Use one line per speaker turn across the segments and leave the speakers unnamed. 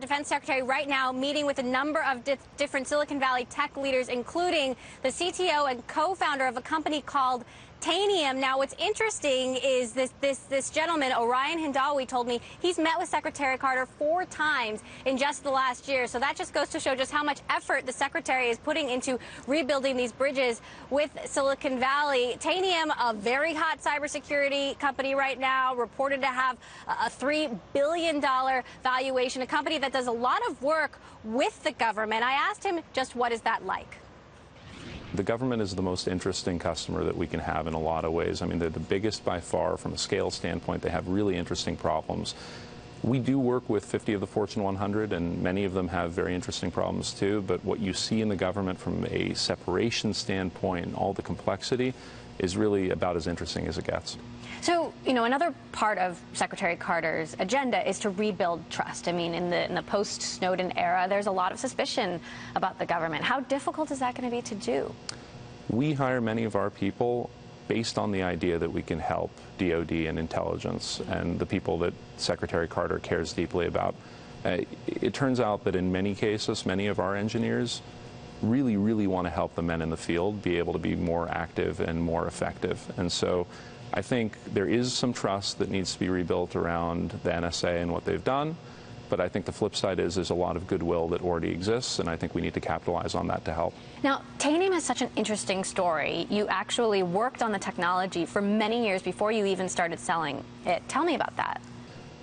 Defense Secretary right now meeting with a number of different Silicon Valley tech leaders, including the CTO and co-founder of a company called Tanium. Now, what's interesting is this gentleman, Orion Hindawi, told me he's met with Secretary Carter 4 times in just the last year. So that just goes to show just how much effort the Secretary is putting into rebuilding these bridges with Silicon Valley. Tanium, a very hot cybersecurity company right now, reported to have a $3 billion valuation, a company that does a lot of work with the government. I asked him just what is that like?
The government is the most interesting customer that we can have in a lot of ways. I mean, they're the biggest by far from a scale standpoint. They have really interesting problems. We do work with 50 of the Fortune 100, and many of them have very interesting problems too. But what you see in the government from a separation standpoint and all the complexity is really about as interesting as it gets.
So, you know, another part of Secretary Carter's agenda is to rebuild trust. I mean, in the post-Snowden era, there's a lot of suspicion about the government. How difficult is that going to be to do?
We hire many of our people based on the idea that we can help DOD and intelligence and the people that Secretary Carter cares deeply about. It turns out that in many cases, many of our engineers really, really want to help the men in the field be able to be more active and more effective. And so I think there is some trust that needs to be rebuilt around the NSA and what they've done. But I think the flip side is there's a lot of goodwill that already exists, and I think we need to capitalize on that to help.
Now, Tanium has such an interesting story. You actually worked on the technology for many years before you even started selling it. Tell me about that.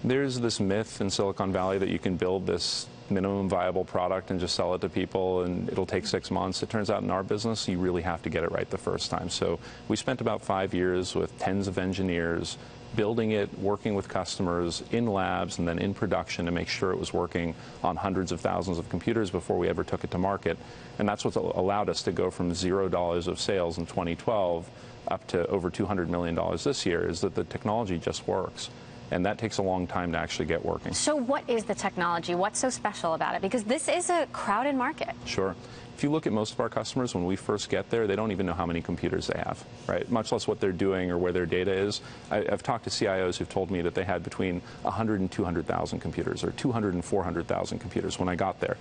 There's this myth in Silicon Valley that you can build this minimum viable product and just sell it to people and it'll take 6 months. It turns out in our business, you really have to get it right the first time. So we spent about 5 years with tens of engineers building it, working with customers in labs and then in production to make sure it was working on hundreds of thousands of computers before we ever took it to market. And that's what allowed us to go from $0 of sales in 2012 up to over $200 million this year, is that the technology just works. And that takes a long time to actually get working.
So what is the technology? What's so special about it? Because this is a crowded market.
Sure. If you look at most of our customers, when we first get there, they don't even know how many computers they have, right? Much less what they're doing or where their data is. I've talked to CIOs who've told me that they had between 100 and 200,000 computers, or 200 and 400,000 computers when I got there.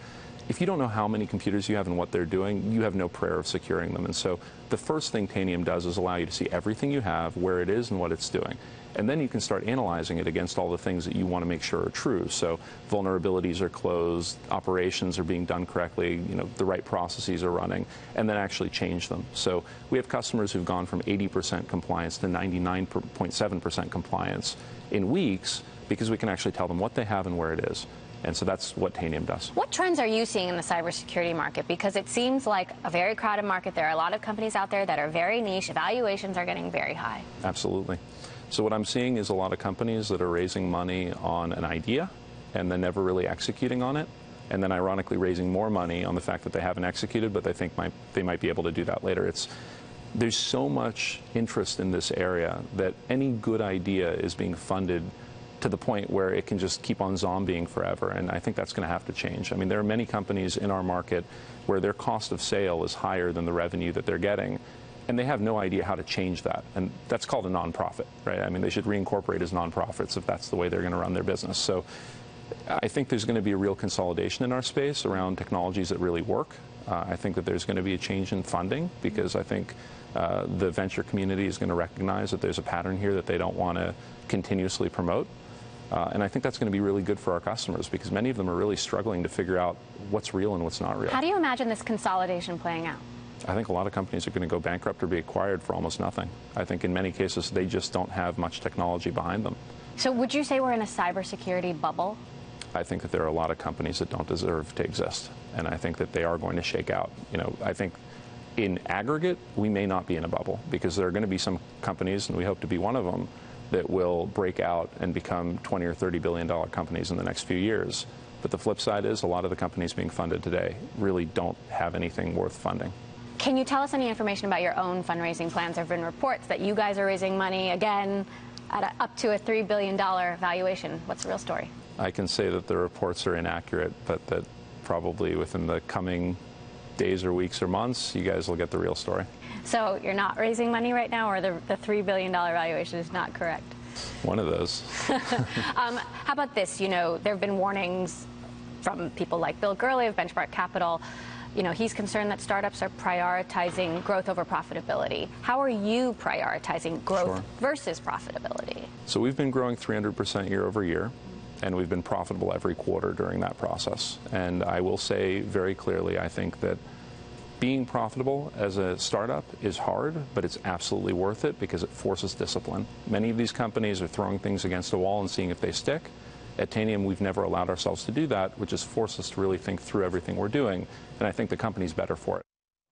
If you don't know how many computers you have and what they're doing, you have no prayer of securing them. And so the first thing Tanium does is allow you to see everything you have, where it is, and what it's doing. And then you can start analyzing it against all the things that you want to make sure are true. So vulnerabilities are closed, operations are being done correctly, the right processes are running, and then actually change them. So we have customers who've gone from 80% compliance to 99.7% compliance in weeks because we can actually tell them what they have and where it is. And so that's what Tanium does. What
trends are you seeing in the cybersecurity market? Because it seems like a very crowded market. There are a lot of companies out there that are very niche. Valuations are getting very high.
Absolutely. So what I'm seeing is a lot of companies that are raising money on an idea and then never really executing on it, and then ironically raising more money on the fact that they haven't executed, but they think they might be able to do that later. There's so much interest in this area that any good idea is being funded to the point where it can just keep on zombieing forever, and I think that's going to have to change. I mean, there are many companies in our market where their cost of sale is higher than the revenue that they're getting, and they have no idea how to change that, and that's called a nonprofit, right? I mean, they should reincorporate as nonprofits if that's the way they're going to run their business. So I think there's going to be a real consolidation in our space around technologies that really work. I think that there's going to be a change in funding because I think the venture community is going to recognize that there's a pattern here that they don't want to continuously promote. And I think that's going to be really good for our customers because many of them are really struggling to figure out what's real and what's not real.
How do you imagine this consolidation playing out?
I think a lot of companies are going to go bankrupt or be acquired for almost nothing. I think in many cases they just don't have much technology behind them.
So would you say we're in a cybersecurity bubble?
I think that there are a lot of companies that don't deserve to exist, and I think that they are going to shake out. I think in aggregate we may not be in a bubble because there are going to be some companies, and we hope to be one of them, that will break out and become $20 or $30 billion companies in the next few years. But the flip side is a lot of the companies being funded today really don't have anything worth funding.
Can you tell us any information about your own fundraising plans? There have been reports that you guys are raising money, again, at up to a $3 billion valuation. What's the real story?
I can say that the reports are inaccurate, but that probably within the coming days or weeks or months, you guys will get the real story.
So you're not raising money right now, or the $3 billion valuation is not correct?
One of those.
How about this? There have been warnings from people like Bill Gurley of Benchmark Capital. You know, he's concerned that startups are prioritizing growth over profitability. How are you prioritizing growth versus profitability?
So we've been growing 300% year over year, and we've been profitable every quarter during that process. And I will say very clearly, I think that being profitable as a startup is hard, but it's absolutely worth it because it forces discipline. Many of these companies are throwing things against a wall and seeing if they stick. At Tanium, we've never allowed ourselves to do that, which has forced us to really think through everything we're doing, and I think the company's better for it.